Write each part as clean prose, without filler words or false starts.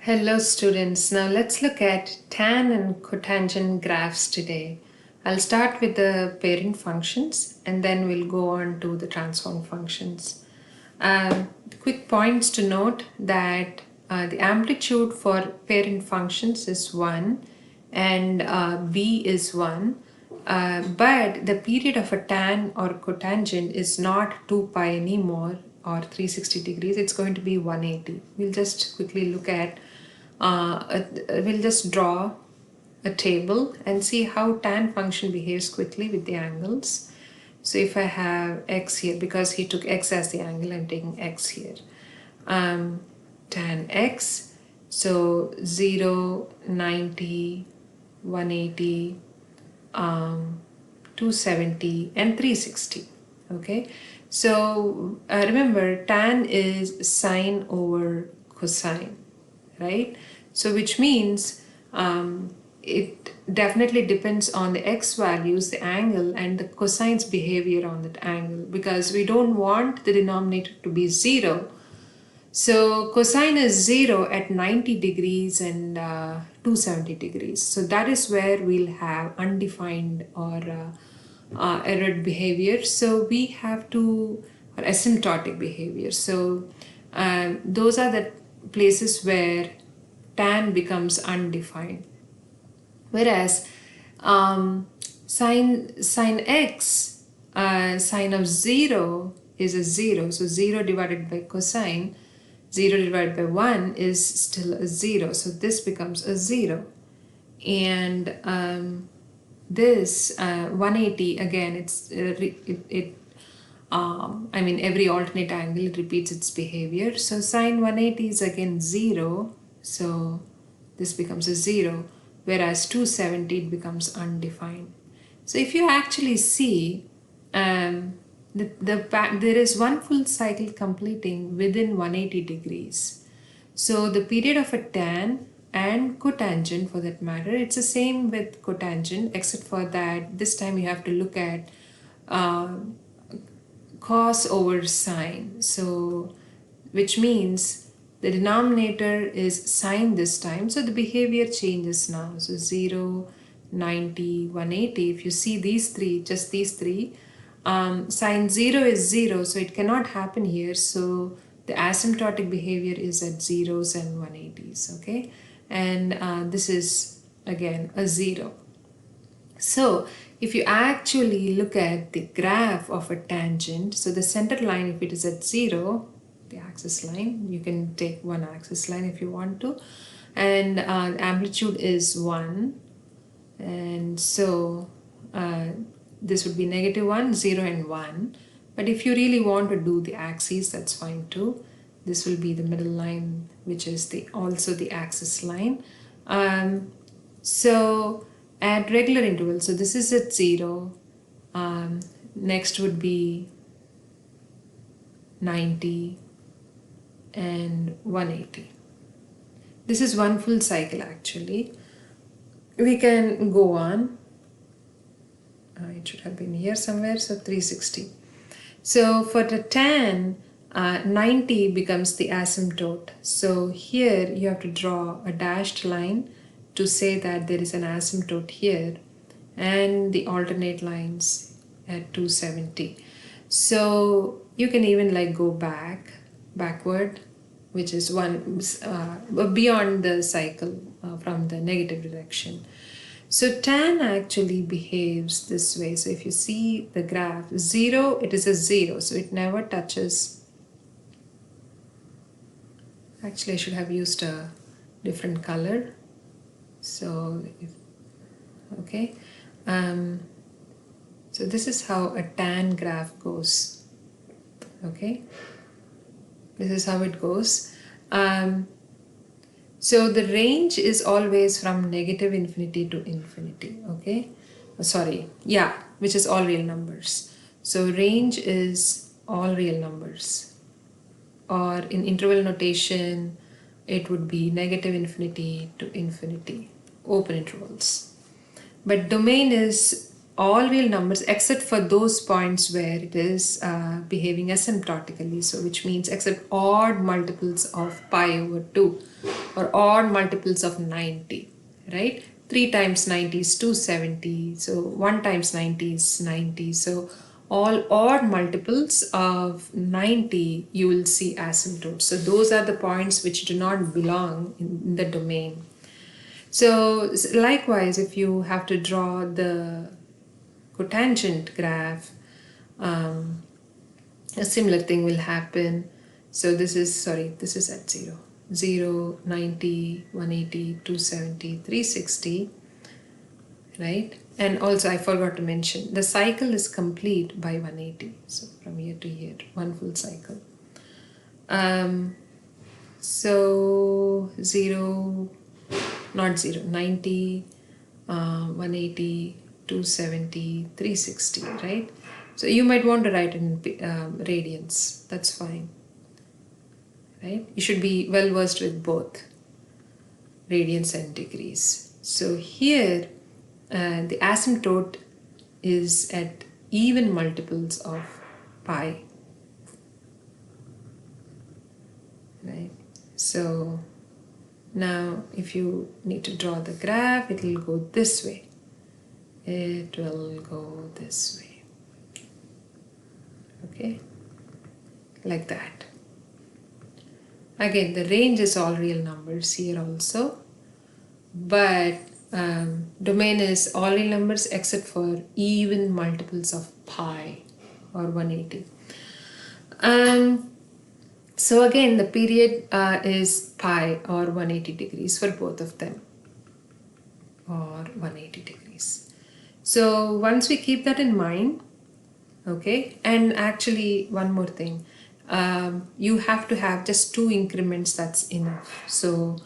Hello students, now let's look at tan and cotangent graphs today. I'll start with the parent functions and then we'll go on to the transform functions. Quick points to note that the amplitude for parent functions is 1 and b is 1. But the period of a tan or cotangent is not 2 pi anymore or 360 degrees, it's going to be 180. We'll just quickly look at, we'll just draw a table and see how tan function behaves quickly with the angles. So if I have x here, because he took x as the angle, I'm taking x here. Tan x, so 0, 90, 180, 270 and 360. Okay, so remember tan is sine over cosine, right? So which means it definitely depends on the x values, the angle, and the cosine's behavior on that angle, because we don't want the denominator to be 0. So cosine is 0 at 90 degrees and 270 degrees. So that is where we'll have undefined or errored behavior. So we have to, or asymptotic behavior. So those are the places where tan becomes undefined. Whereas sine x, sine of 0 is a 0. So 0 divided by cosine, 0 divided by 1 is still a 0. So this becomes a 0. And this 180, again, I mean, every alternate angle, it repeats its behavior. So sine 180 is again 0. So this becomes a 0. Whereas 270, it becomes undefined. So if you actually see, there is one full cycle completing within 180 degrees. So the period of a tan and cotangent, for that matter, it's the same with cotangent, except for that this time you have to look at cos over sine. So which means the denominator is sine this time, so the behavior changes now. So 0, 90, 180, if you see these three, just these three, sine 0 is 0, so it cannot happen here. So the asymptotic behavior is at 0s and 180s, okay? And this is again a 0. So if you actually look at the graph of a tangent, so the center line, if it is at 0, the axis line, you can take one axis line if you want to, and the amplitude is 1, and so this would be -1, 0 and 1. But if you really want to do the axes, that's fine too. This will be the middle line, which is also the axis line. So at regular intervals, so this is at 0, next would be 90 and 180. This is one full cycle actually. We can go on. It should have been here somewhere, so 360. So for the tan, 90 becomes the asymptote. So here you have to draw a dashed line to say that there is an asymptote here, and the alternate lines at 270. So you can even like go backward, which is one beyond the cycle from the negative direction. So tan actually behaves this way. So if you see the graph, 0, it is a 0, so it never touches. Actually, I should have used a different color. So okay, so this is how a tan graph goes. Okay, this is how it goes. So the range is always from -infinity to infinity. Okay, sorry, yeah, which is all real numbers. So range is all real numbers, or in interval notation it would be -infinity to infinity, open intervals. But domain is all real numbers except for those points where it is behaving asymptotically, so which means except odd multiples of pi over 2 or odd multiples of 90, right? 3 times 90 is 270, so 1 times 90 is 90. So all odd multiples of 90 you will see asymptotes. So those are the points which do not belong in the domain. So likewise, if you have to draw the cotangent graph, a similar thing will happen. So this is at 0. 0, 90, 180, 270, 360, right? And also I forgot to mention, the cycle is complete by 180. So from here to here, one full cycle. So 0, not 0, 90, 180, 270, 360, right? So you might want to write in radians. That's fine, right? You should be well versed with both radians and degrees. So here the asymptote is at even multiples of pi, right? So now if you need to draw the graph, it will go this way. It will go this way. Okay, like that. Again, the range is all real numbers here also, but domain is all real numbers except for even multiples of pi or 180. So again, the period is pi or 180 degrees for both of them, or 180 degrees. So once we keep that in mind, okay, and actually one more thing, you have to have just 2 increments, that's enough. So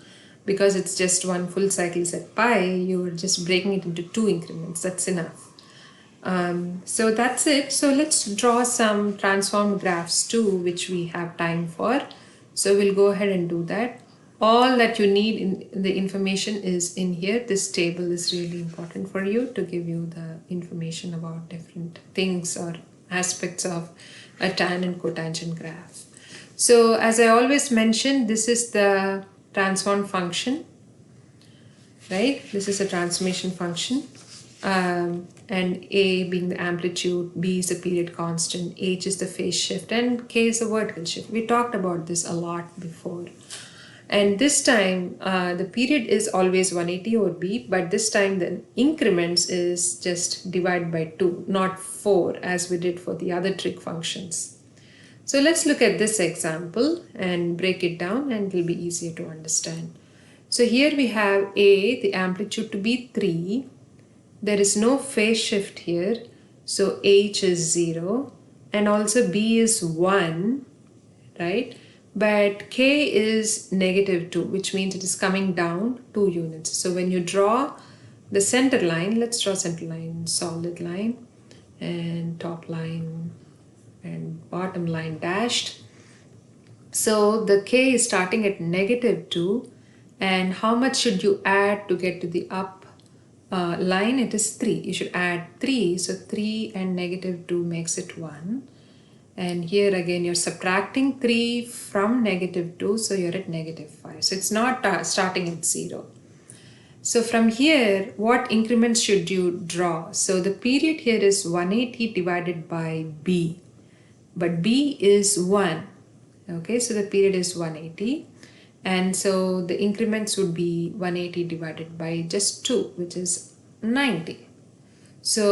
because it's just one full cycle is at pi, you're just breaking it into 2 increments, that's enough. So that's it. So let's draw some transformed graphs too, which we have time for. So we'll go ahead and do that. All that you need in the information is in here. This table is really important for you to give you the information about different things or aspects of a tan and cotangent graph. So as I always mention, this is the transform function, right? This is a transformation function. And A being the amplitude, B is the period constant, H is the phase shift, and K is the vertical shift. We talked about this a lot before. And this time, the period is always 180 over B, but this time the increments is just divided by 2, not 4 as we did for the other trig functions. So let's look at this example and break it down, and it will be easier to understand. So here we have A, the amplitude to be 3. There is no phase shift here, so H is 0, and also B is 1, right? But K is -2, which means it is coming down 2 units. So when you draw the center line, let's draw center line, solid line, and top line and bottom line dashed. So the K is starting at -2, and how much should you add to get to the up line? It is 3. You should add 3. So 3 and -2 makes it 1. And here again you're subtracting 3 from -2, so you're at -5. So it's not starting at 0. So from here, what increments should you draw? So the period here is 180 divided by B, but B is 1. Okay, so the period is 180. And so the increments would be 180 divided by just 2, which is 90. So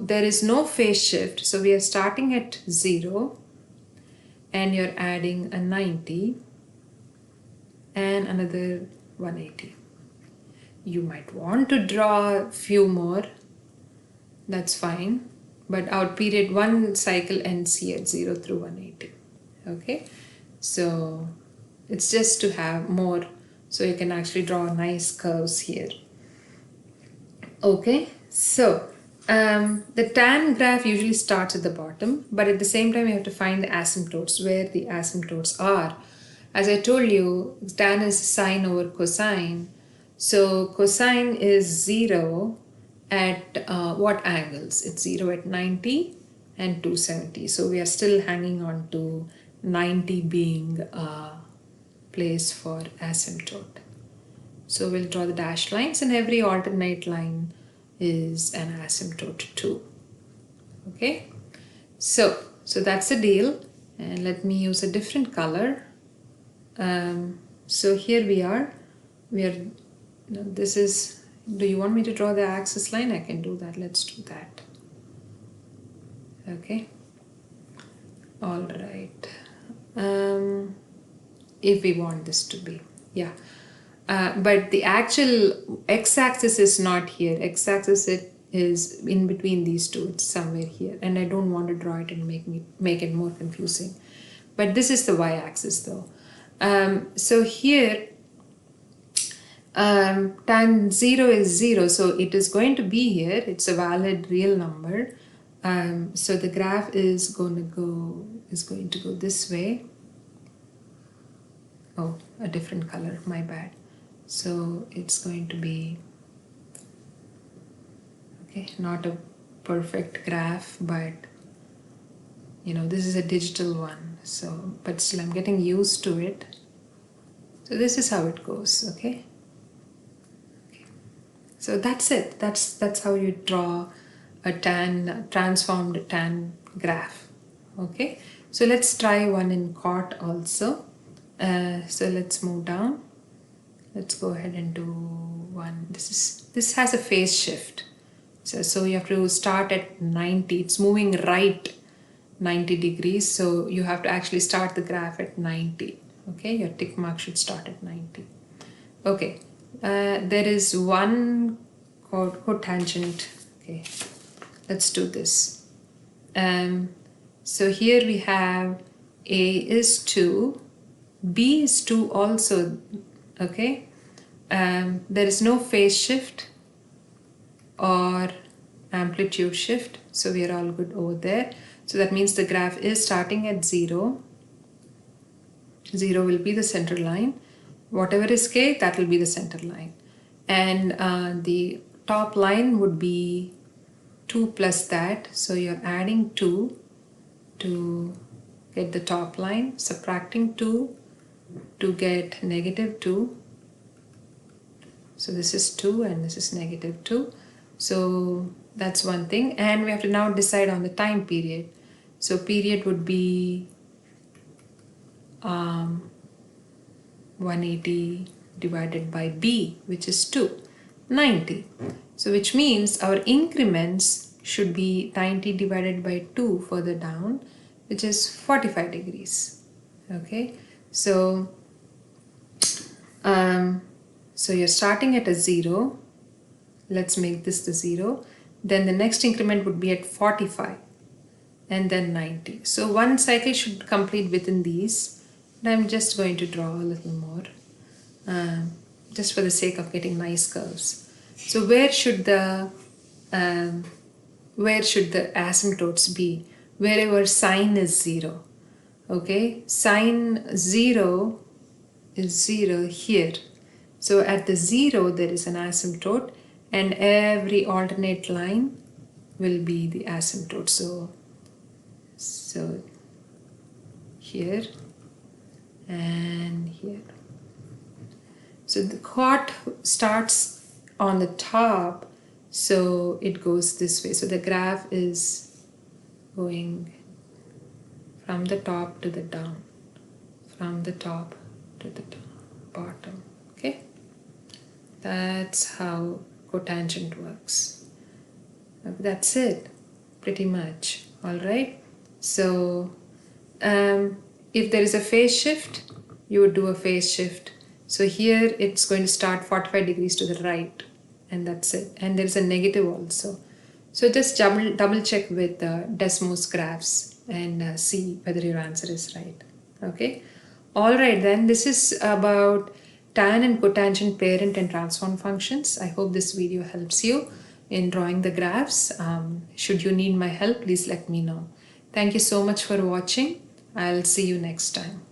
there is no phase shift. So we are starting at 0 and you're adding a 90 and another 180. You might want to draw a few more. That's fine. But our period 1 cycle ends here at 0 through 180. Okay. So it's just to have more, so you can actually draw nice curves here. Okay, so the tan graph usually starts at the bottom, but at the same time you have to find the asymptotes, where the asymptotes are. As I told you, tan is sine over cosine. So cosine is 0 at what angles? It's 0 at 90 and 270. So we are still hanging on to 90 being place for asymptote. So we'll draw the dashed lines, and every alternate line is an asymptote too. Okay, so that's the deal, and let me use a different color. So here we are. This is, do you want me to draw the axis line? I can do that. Let's do that. Okay, all right. If we want this to be, yeah. But the actual x-axis is not here. X-axis it is in between these two. It's somewhere here, and I don't want to draw it and make it more confusing. But this is the y-axis though. So here tan 0 is 0, so it is going to be here. It's a valid real number. So the graph is going to go this way. Oh, a different color, my bad. So it's going to be, okay, not a perfect graph, but this is a digital one. So, but still I'm getting used to it. So this is how it goes, okay? So that's it. That's how you draw a transformed tan graph, okay? So let's try one in Cot also. So let's move down. Let's go ahead and do one. This has a phase shift. So you have to start at 90. It's moving right 90 degrees. So you have to actually start the graph at 90. Okay, your tick mark should start at 90. Okay, there is one cotangent. Okay, let's do this. So here we have A is 2, B is 2 also. Okay, there is no phase shift or amplitude shift, so we are all good over there. So that means the graph is starting at 0. 0 will be the center line. Whatever is k, that will be the center line. And the top line would be 2 plus that. So you're adding 2 to get the top line, subtracting 2 to get negative 2. So this is 2 and this is negative 2. So that's one thing. And we have to now decide on the time period. So period would be 180 divided by b, which is 2, 90. So which means our increments should be 90 divided by 2 further down, which is 45 degrees. Okay, so you're starting at a 0. Let's make this the 0. Then the next increment would be at 45 and then 90. So one cycle should complete within these. And I'm just going to draw a little more just for the sake of getting nice curves. So where should the asymptotes be? Wherever sine is 0. Okay, sine 0 is 0 here. So at the 0 there is an asymptote, and every alternate line will be the asymptote. So here and here. So the Cot starts on the top, so it goes this way. So the graph is going from the top to the down, from the top to the bottom. Okay, that's how cotangent works. That's it, pretty much. All right. So if there is a phase shift, you would do a phase shift. So here it's going to start 45 degrees to the right, and that's it. And there's a negative also. So just double check with Desmos graphs and see whether your answer is right. Okay. All right, then this is about tan and cotangent parent and transform functions. I hope this video helps you in drawing the graphs. Should you need my help, please let me know. Thank you so much for watching. I'll see you next time.